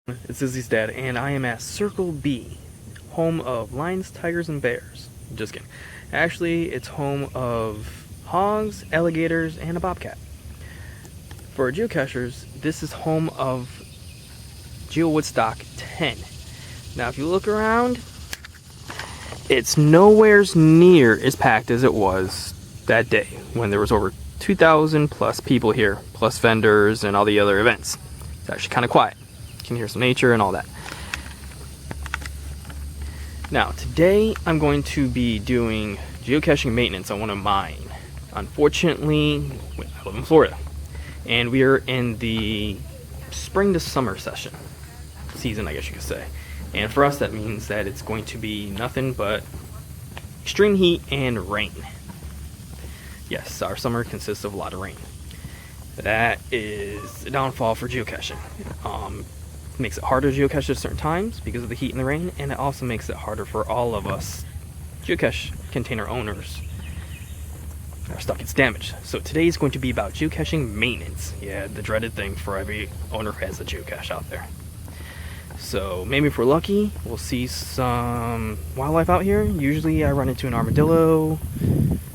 It's Izzy's dad, and I am at Circle B, home of lions, tigers, and bears. Just kidding. Actually, it's home of hogs, alligators, and a bobcat. For geocachers, this is home of Geo Woodstock 10. Now, if you look around, it's nowhere's near as packed as it was that day when there was over 2,000 plus people here, plus vendors and all the other events. It's actually kind of quiet. You can hear some nature and all that. Now, today I'm going to be doing geocaching maintenance on one of mine. Unfortunately, I live in Florida, and we are in the spring to summer season, I guess you could say. And for us, that means that it's going to be nothing but extreme heat and rain. Yes, our summer consists of a lot of rain. That is a downfall for geocaching. It makes it harder to geocache at certain times because of the heat and the rain, and it also makes it harder for all of us geocache container owners. Our stuff gets damaged. So today is going to be about geocaching maintenance. Yeah, the dreaded thing for every owner who has a geocache out there. So maybe if we're lucky, we'll see some wildlife out here. Usually I run into an armadillo,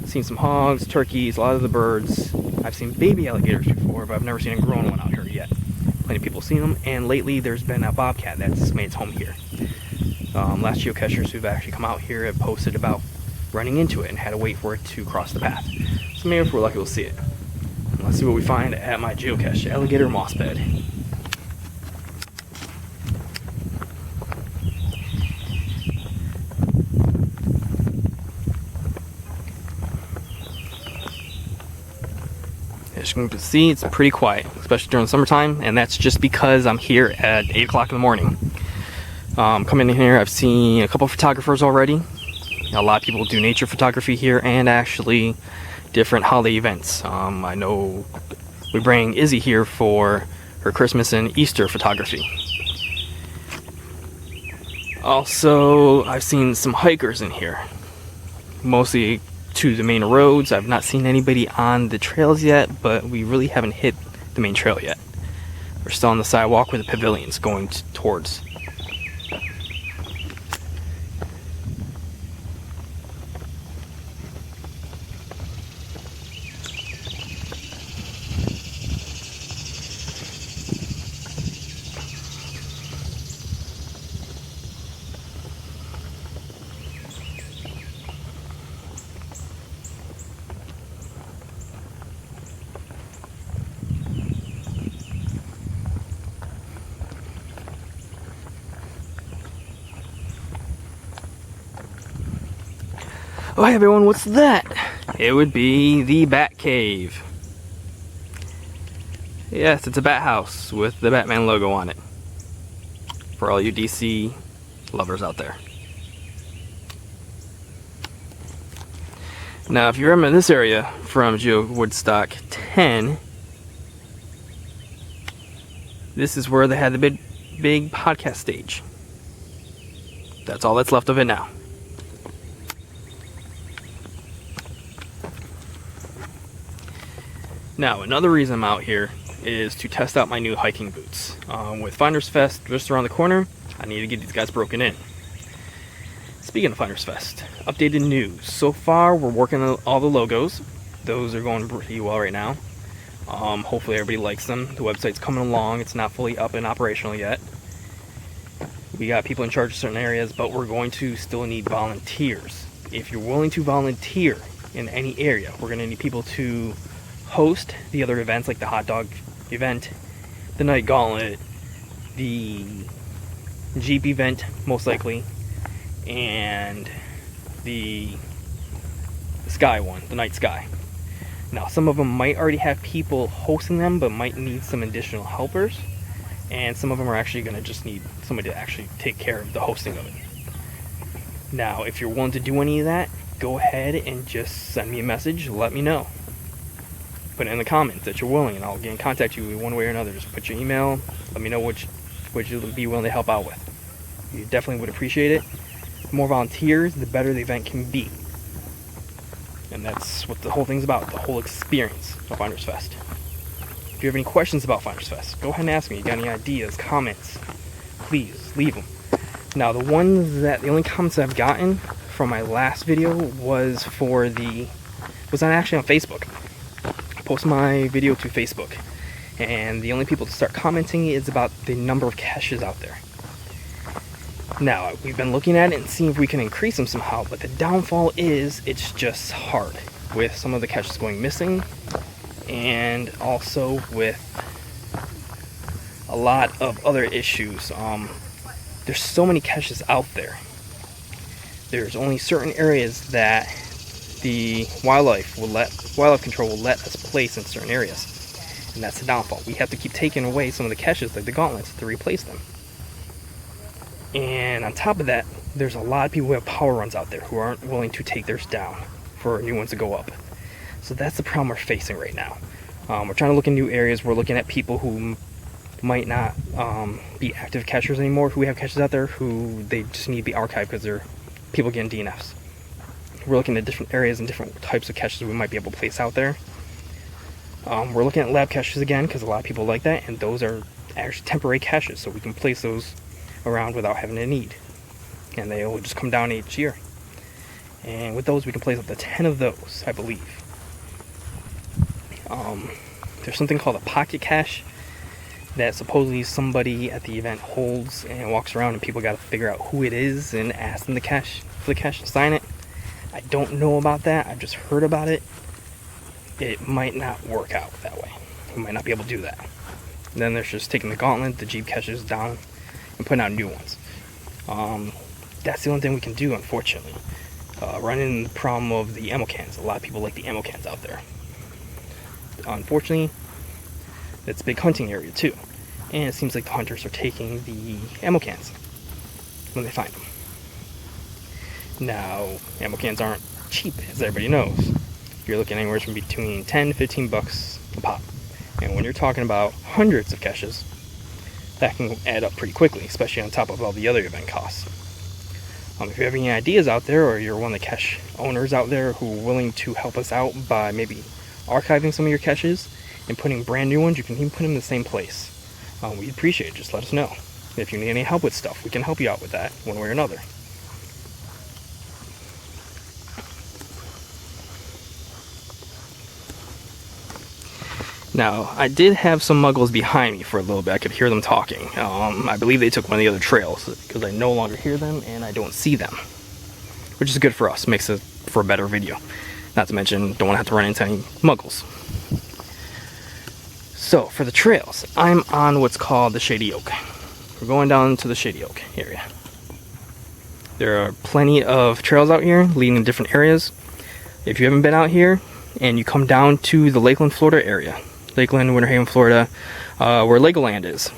seen some hogs, turkeys, a lot of the birds. I've seen baby alligators before, but I've never seen a grown one out here yet. Plenty of people have seen them, and lately there's been a bobcat that's made its home here. Last geocachers who've actually come out here have posted about running into it and had to wait for it to cross the path. So maybe if we're lucky, we'll see it. Let's see what we find at my geocache, Alligator Moss Bed. As you can see, it's pretty quiet, especially during the summertime, and that's just because I'm here at 8 o'clock in the morning. Coming in here, I've seen a couple of photographers already. A lot of people do nature photography here and actually different holiday events. I know we bring Izzy here for her Christmas and Easter photography. Also, I've seen some hikers in here, mostly to the main roads. I've not seen anybody on the trails yet, but we really haven't hit the main trail yet. We're still on the sidewalk with the pavilions going towards. Oh, hey everyone, what's that? It would be the Bat Cave. Yes, it's a bat house with the Batman logo on it. For all you DC lovers out there. Now, if you remember this area from Geo Woodstock 10, this is where they had the big podcast stage. That's all that's left of it now. Now, another reason I'm out here is to test out my new hiking boots. With Finders Fest just around the corner, I need to get these guys broken in. Speaking of Finders Fest, updated news. So far, we're working on all the logos. Those are going pretty well right now. Hopefully everybody likes them. The website's coming along. It's not fully up and operational yet. We got people in charge of certain areas, but we're going to still need volunteers. If you're willing to volunteer in any area, we're going to need people to host the other events like the hot dog event, the night gauntlet, the Jeep event most likely, and the sky one, the night sky. Now, some of them might already have people hosting them, but might need some additional helpers, and some of them are actually going to just need somebody to actually take care of the hosting of it. Now, if you're willing to do any of that, go ahead and just send me a message, let me know. Put it in the comments that you're willing, and I'll get in contact with you one way or another. Just put your email, let me know what you'll be willing to help out with. You definitely would appreciate it. The more volunteers, the better the event can be. And that's what the whole thing's about, the whole experience of Finders Fest. If you have any questions about Finders Fest, go ahead and ask me. You got any ideas, comments, please leave them. Now the only comments I've gotten from my last video was actually on Facebook. I posted my video to Facebook, and the only people to start commenting is about the number of caches out there. Now, we've been looking at it and seeing if we can increase them somehow, but the downfall is it's just hard with some of the caches going missing, and also with a lot of other issues. There's so many caches out there. There's only certain areas that the wildlife control will let us place in certain areas, and that's the downfall. We have to keep taking away some of the caches, like the gauntlets, to replace them. And on top of that, there's a lot of people who have power runs out there who aren't willing to take theirs down for new ones to go up. So that's the problem we're facing right now. We're trying to look in new areas. We're looking at people who might not be active cachers anymore, who have caches out there who they just need to be archived because they're people getting DNFs. We're looking at different areas and different types of caches we might be able to place out there. We're looking at lab caches again because a lot of people like that, and those are actually temporary caches, so we can place those around without having a need, and they will just come down each year. And with those, we can place up to 10 of those, I believe. There's something called a pocket cache that supposedly somebody at the event holds and walks around, and people got to figure out who it is and ask them for the cache to sign it. I don't know about that. I've just heard about it. It might not work out that way. We might not be able to do that. And then there's just taking the gauntlet, the Jeep caches down, and putting out new ones. That's the only thing we can do, unfortunately. Running the problem of the ammo cans. A lot of people like the ammo cans out there. Unfortunately, it's a big hunting area too, and it seems like the hunters are taking the ammo cans when they find them. Now, ammo cans aren't cheap, as everybody knows. You're looking anywhere from between 10 to 15 bucks a pop. And when you're talking about hundreds of caches, that can add up pretty quickly, especially on top of all the other event costs. If you have any ideas out there, or you're one of the cache owners out there who are willing to help us out by maybe archiving some of your caches and putting brand new ones, you can even put them in the same place. We'd appreciate it. Just let us know. If you need any help with stuff, we can help you out with that one way or another. Now, I did have some muggles behind me for a little bit. I could hear them talking. I believe they took one of the other trails because I no longer hear them and I don't see them, which is good for us. Makes it for a better video. Not to mention, don't want to have to run into any muggles. So, for the trails, I'm on what's called the Shady Oak. We're going down to the Shady Oak area. There are plenty of trails out here leading in different areas. If you haven't been out here and you come down to the Lakeland, Florida area, Lakeland, Winter Haven, Florida, where Legoland is.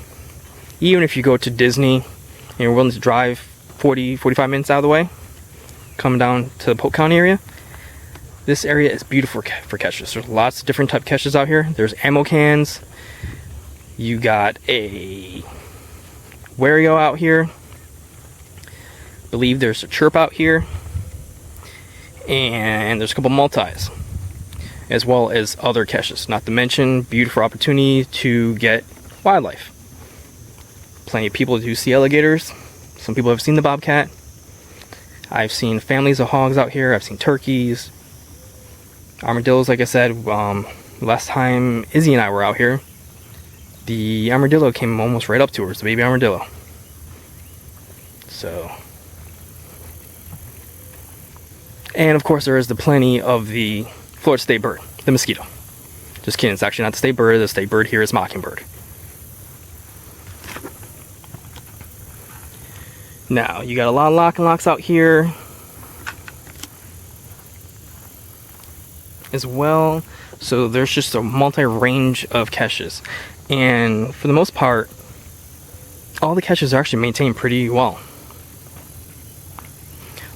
Even if you go to Disney and you're willing to drive 45 minutes out of the way, come down to the Polk County area, this area is beautiful for caches. There's lots of different type of caches out here. There's ammo cans. You got a Wario out here. I believe there's a Chirp out here. And there's a couple multis, as well as other caches. Not to mention, beautiful opportunity to get wildlife. Plenty of people do see alligators. Some people have seen the bobcat. I've seen families of hogs out here. I've seen turkeys, armadillos. Like I said, last time Izzy and I were out here, the armadillo came almost right up to her. It's the baby armadillo. So, and of course there is the plenty of the Florida state bird, the mosquito. Just kidding, it's actually not the state bird. The state bird here is mockingbird. Now, you got a lot of lock and locks out here as well. So there's just a multi-range of caches. And for the most part, all the caches are actually maintained pretty well.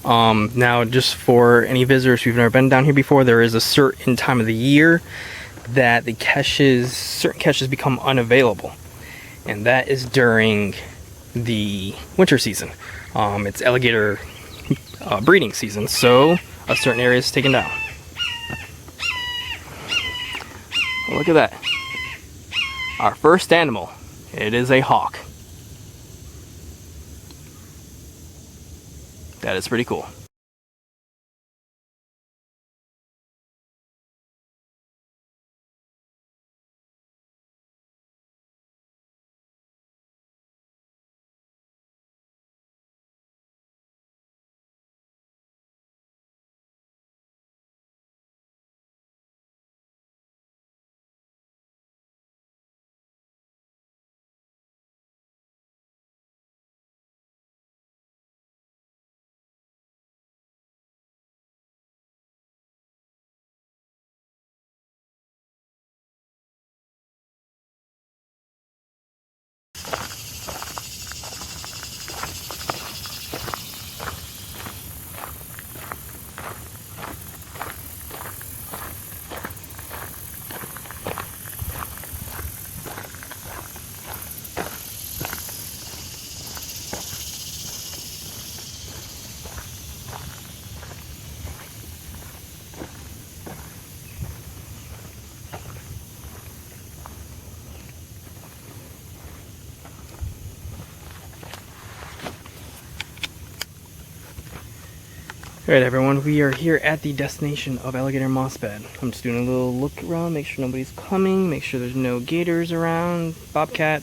Now, just for any visitors who've never been down here before, there is a certain time of the year that the certain caches become unavailable, and that is during the winter season. It's alligator breeding season, so a certain area is taken down. Oh, look at that. Our first animal. It is a hawk. That is pretty cool. Alright everyone, we are here at the destination of Alligator Moss Bed. I'm just doing a little look around, make sure nobody's coming, make sure there's no gators around, bobcat.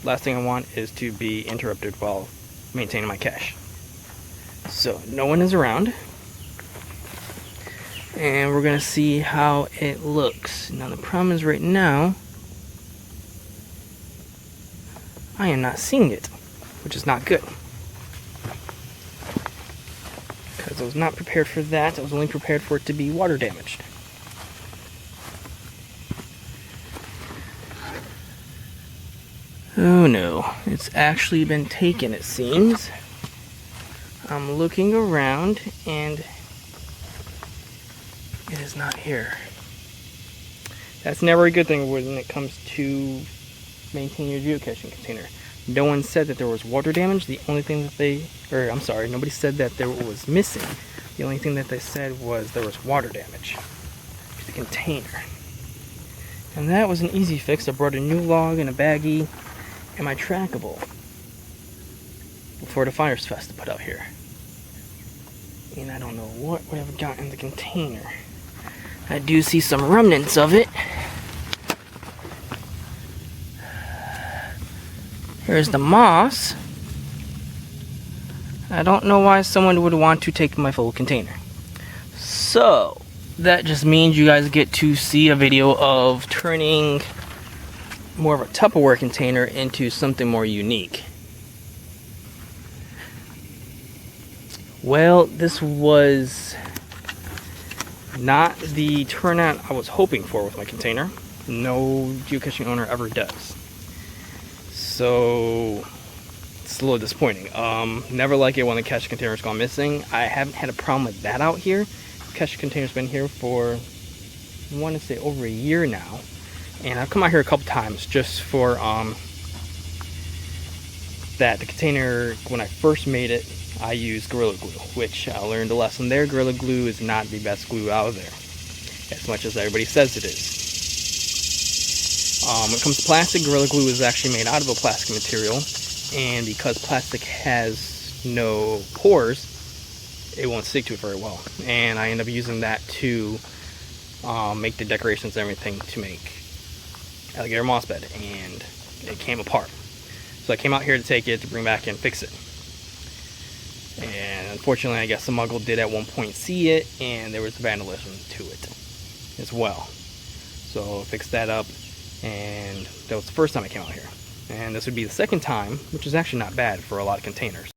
Last thing I want is to be interrupted while maintaining my cache. So, no one is around. And we're going to see how it looks. Now the problem is right now, I am not seeing it, which is not good. Because I was not prepared for that. I was only prepared for it to be water damaged. Oh no, it's actually been taken, it seems. I'm looking around and it is not here. That's never a good thing when it comes to maintaining your geocaching container. No one said that there was water damage. The only thing that nobody said that there was missing. The only thing that they said was there was water damage to the container. And that was an easy fix. I brought a new log and a baggie and my trackable for the Finders Fest to put out here. And I don't know what would have got in the container. I do see some remnants of it. Here's the moss. I don't know why someone would want to take my full container. So, that just means you guys get to see a video of turning more of a Tupperware container into something more unique. Well, this was not the turnout I was hoping for with my container. No geocaching owner ever does. So it's a little disappointing. Never like it when the cache container's gone missing. I haven't had a problem with that out here. The cache container's been here for, I want to say, over a year now. And I've come out here a couple times just for that. The container, when I first made it, I used Gorilla Glue, which I learned a lesson there. Gorilla Glue is not the best glue out there, as much as everybody says it is. When it comes to plastic, Gorilla Glue is actually made out of a plastic material, and because plastic has no pores, it won't stick to it very well. And I end up using that to make the decorations and everything to make Alligator Moss Bed, and it came apart. So I came out here to take it, to bring back and fix it. And unfortunately, I guess the muggle did at one point see it, and there was vandalism to it as well. So I fixed that up. And that was the first time I came out here. And this would be the second time, which is actually not bad for a lot of containers.